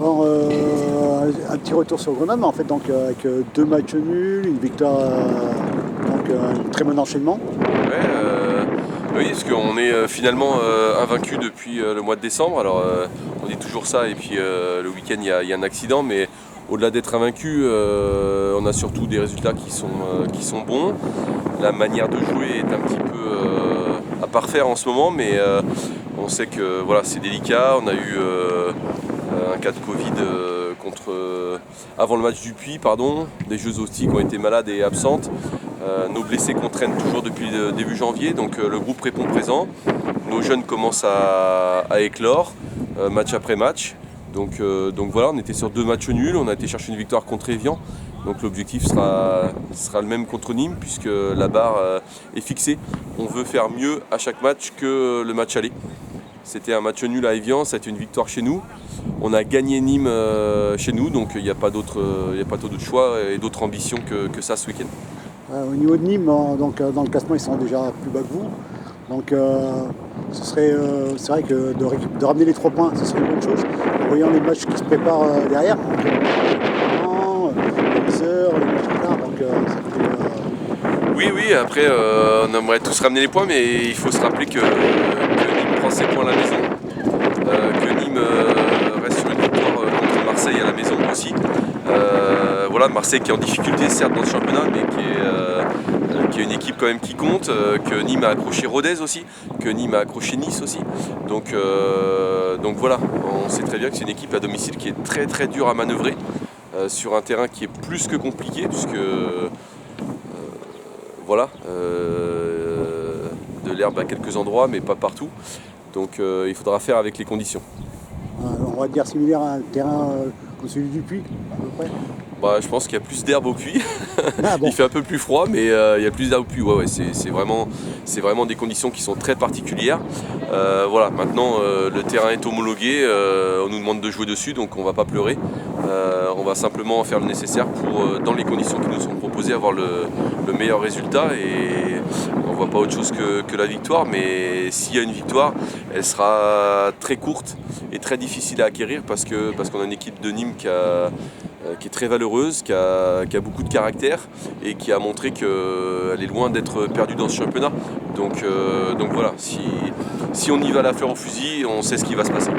Alors, un petit retour sur Grenoble, mais en fait, donc, avec 2 matchs nuls, une victoire, donc un très bon enchaînement. Ouais, oui, parce qu'on est finalement invaincu depuis le mois de décembre. Alors, on dit toujours ça, et puis le week-end, il y a un accident, mais au-delà d'être invaincu, on a surtout des résultats qui sont bons. La manière de jouer est un petit peu à parfaire en ce moment, mais on sait que voilà, c'est délicat. On a eu un cas de Covid avant le match du Puy, pardon. Des Jeux Hosties qui ont été malades et absentes. Nos blessés qu'on traîne toujours depuis début janvier, donc le groupe répond présent. Nos jeunes commencent à éclore, match après match. Donc voilà, on était sur 2 matchs nuls, on a été chercher une victoire contre Évian. Donc l'objectif sera le même contre Nîmes, puisque la barre est fixée. On veut faire mieux à chaque match que le match aller. C'était un match nul à Évian, ça a été une victoire chez nous. On a gagné Nîmes chez nous, donc il n'y a pas d'autre choix et d'autre ambition que ça ce week-end. Au niveau de Nîmes, donc, dans le classement, ils sont déjà plus bas que vous. Donc, c'est vrai que de ramener les 3 points, ce serait une bonne chose. En voyant les matchs qui se préparent derrière, donc, les heures, les matchs plus tard, donc ça fait. Oui, après on aimerait tous ramener les points, mais il faut se rappeler que Nîmes prend ses points à la maison, que Nîmes reste sur une victoire contre Marseille à la maison aussi. Voilà, Marseille qui est en difficulté certes dans le championnat, mais qui est une équipe quand même qui compte, que Nîmes a accroché Rodez aussi, que Nîmes a accroché Nice aussi. Donc voilà, on sait très bien que c'est une équipe à domicile qui est très très dure à manœuvrer, sur un terrain qui est plus que compliqué, puisque voilà, de l'herbe à quelques endroits, mais pas partout. Donc il faudra faire avec les conditions. On va dire similaire à un terrain comme celui du Puy, à peu près. Bah, je pense qu'il y a plus d'herbe au puits. Ah bon. Il fait un peu plus froid, mais il y a plus d'herbe au puits. Ouais, c'est vraiment des conditions qui sont très particulières. Voilà, maintenant le terrain est homologué, on nous demande de jouer dessus, donc on va pas pleurer. On va simplement faire le nécessaire pour, dans les conditions qui nous sont proposées, avoir le meilleur résultat. Et on voit pas autre chose que la victoire, mais s'il y a une victoire, elle sera très courte et très difficile à acquérir, parce qu'on a une équipe de Nîmes qui est très valeureuse, qui a beaucoup de caractère, et qui a montré qu'elle est loin d'être perdue dans ce championnat. Donc voilà, si on y va à la fleur au fusil, on sait ce qui va se passer.